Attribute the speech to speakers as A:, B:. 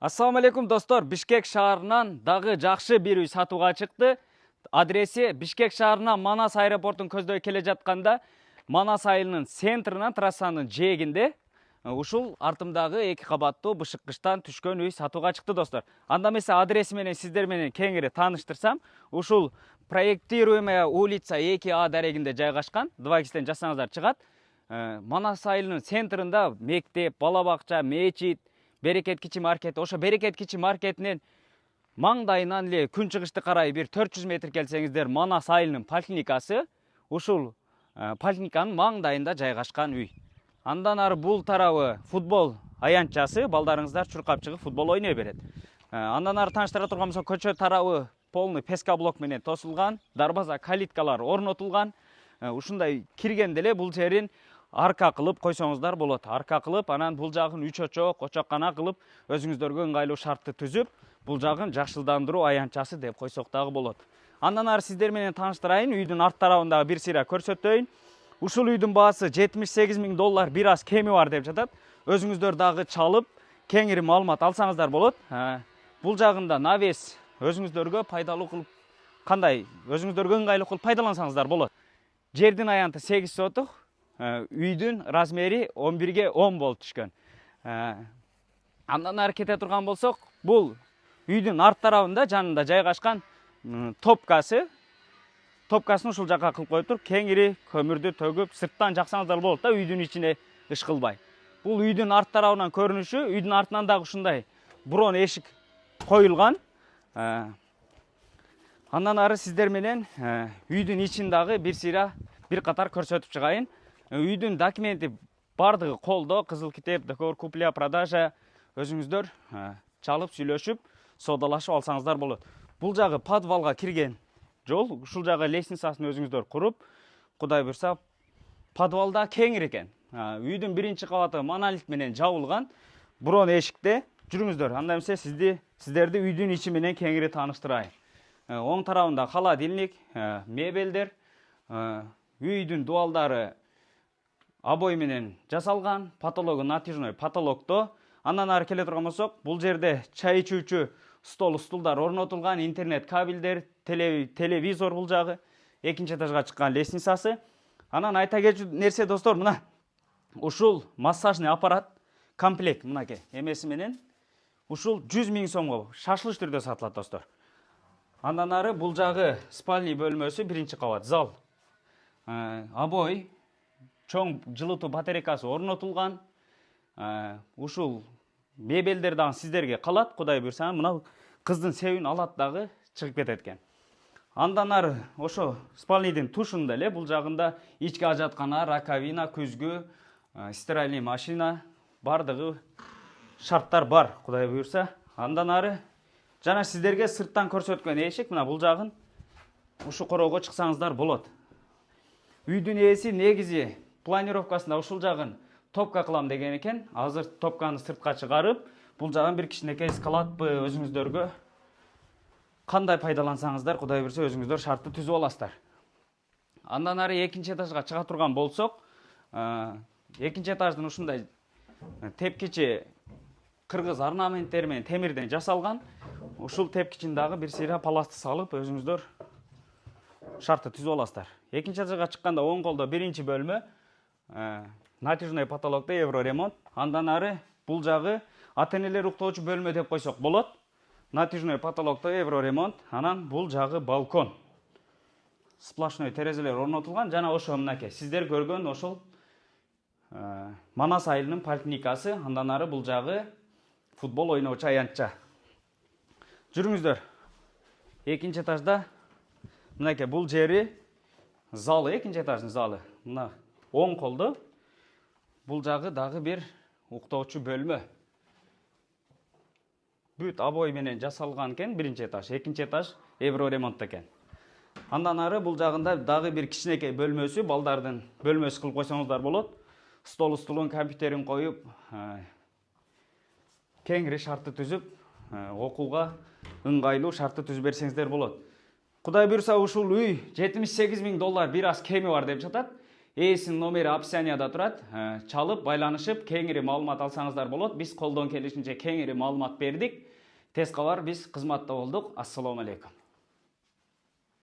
A: Ассаламу алейкум достор, Бишкек шаарынан дагы жакшы бир үй сатууга чыкты. Адреси Бишкек шаарынан Манас аэропортун көздөй келе жатканда, Манас айылынын центринен трассанын жээгинде ушул артымдагы эки кабаттуу бышыккычтан түшкөн үй сатууга чыкты достор. Анда эмесе адреси менен сиздер менен кеңири тааныштырсам, ушул проектируемая улица 2А дарегинде жайгашкан. 2 жасаңыздар чыгат. Манас айылынын центринде мектеп, бала бакча, мечит, Берекет кичи маркет, ошо Берекет кичи маркетинен маңдайынан эле күнчыгышты карай бир 400 метр келсеңиздер Манас айылынын поликлиникасы, ушул поликлиниканын маңдайында жайгашкан үй. Андан ары бул тарабы футбол аянтчасы, балдарыңыздар чуркап чыгып футбол ойной берет. Андан ары тааныштыра турган болсок, көчө тарабы полный песка блок менен тосулган, дарбаза калиткалар орнотулган. Ушундай киргенде эле бул жерин арка кылып койсоңуздар болот. Арка кылып, анан бул жагын 3 очок, очоккана кылып, өзүңүздөргө ыңгайлуу шартты түзүп, бул жагын жакшылдандыруу аянтчасы деп койсок дагы болот. Андан ары сиздер менен тааныштырайын, үйдүн арт тарабындагы бир сыйра көрсөтөйүн. Ушул үйдүн баасы $78.000 бир аз кеми бар деп жатат. Өзүңүздөр дагы чалып, кеңири маалымат алсаңыздар болот. Бул жагында навес өзүңүздөргө пайдалуу кылып, кандай өзүңүздөргө ыңгайлуу кылып пайдалансаңыздар болот. Жердин аянты 8 сотук. Үйдүн размери 11-ге 10 болуп түшкөн. Андан ары кете турган болсок, бул үйдүн арт тарабында жанында жайгашкан топкасы. Топкасын ушул жакка кылып коюп туруп, кеңири көмүрдү төгүп, сырттан жаксаңыздар болот да, үйдүн ичине ышкылбай. Бул үйдүн арт тарабынан көрүнүшү, үйдүн артынан дагы ушундай бурон эшик коюлган. Андан ары сиздер менен үйдүн ичин дагы бир катар көрсөтүп чыгайын. Үйдүн документи бардыгы колдо, кызыл китеп, договор купля-продажа, өзүңүздөр чалып сүйлөшүп, содалашып алсаңыздар болот. Бул жагы подвалга кирген жол, ушул жагы лестницасын өзүңүздөр куруп, Кудай буйрса, подвалда кеңир экен. Үйдүн биринчи кабаты монолит менен жабылган, бурон эшикте. Жүрүңүздөр, анда эмесе сиздерди үйдүн ичи менен кеңири тааныштырайын. Оң тарабында холодильник, мебелдер, үйдүн дуалдары обой менен жасалган, потологу натяжной потолокто. Андан ары келе турган болсок, бул жерде чай ичүүчү стулдар орнотулган, интернет кабелдер, телевизор бул жагы, экинчи этажга чыккан лестницасы. Анан айта кетчү нерсе достор, мына ушул массажный аппарат комплект мынакей эмеси менен ушул 100.000 сомго шашылыш түрдө сатылат достор. Андан ары бул жагы спальный бөлмөсү, биринчи кабат зал. Обой, чоң жылытуу батарейкасы орнотулган. Ушул мебелдер дагы сиздерге калат, Кудай буйрса, мына кыздын себин алат дагы чыгып кетет экен. Андан ары ошо спальныйдын тушунда эле бул жагында ички ажаткана, раковина, күзгү, стиральный машина, бардыгы шарттар бар, Кудай буйрса. Андан ары жана сиздерге сырттан көрсөткөн эшик, мына бул жагын ушу короого чыксаңыздар болот. Үйдүн ээси негизи планировкасында ушул жагын топка кылам деген экен. Азыр топканы сыртка чыгарып, бул жагын бир кичинекей складпы өзүңүздөргө кандай пайдалансаңыздар, Кудай буйрса, өзүңүздөр шартты түзүп аласыздар. Андан ары экинчи этажга чыга турган болсок, экинчи этаждын ушундай тепкичи кыргыз орнаменттери менен темирден жасалган. Ушул тепкичин дагы бир сыйра паласты салып, өзүңүздөр шартты түзүп аласыздар. Экинчи этажга чыкканда оң колдо биринчи бөлмө, натяжный потолокто евроремонт. Андан ары бул жагы ата-энелер уктоочу бөлмө деп койсок болот. Натяжный потолокто евроремонт. Анан бул жагы балкон. Сплошной терезелер орнотулган. Жана ошо мынакей сиздер көргөн ошол Манас айылынын поликлиникасы. Андан ары бул жагы футбол ойноочу аянтча. Жүрүңүздөр. Экинчи этажда мынакей бул жери залы, экинчи этаждын залы. Мына оң колдо бул жагы дагы бир уктоочу бөлмө. Бүт обой менен жасалган экен, биринчи этаж, экинчи этаж евроремонт экен. Андан ары бул жагында дагы бир кичинекей бөлмөсү, балдардын бөлмөсү кылып койсоңуздар болот. Столун, компьютерин коюп, кеңири шартты түзүп, окууга ыңгайлуу шартты түзүп берсеңиздер болот. Кудай буйрса, ушул үй $78.000 бир аз кеми бар деп жатат. ээсинин номери описанияда турат. Чалып, байланышып, кеңири маалымат алсаңыздар болот. Биз колдон келишинче кеңири маалымат бердик. Тез кабар, биз кызматта болдук. Ассаламу алейкум.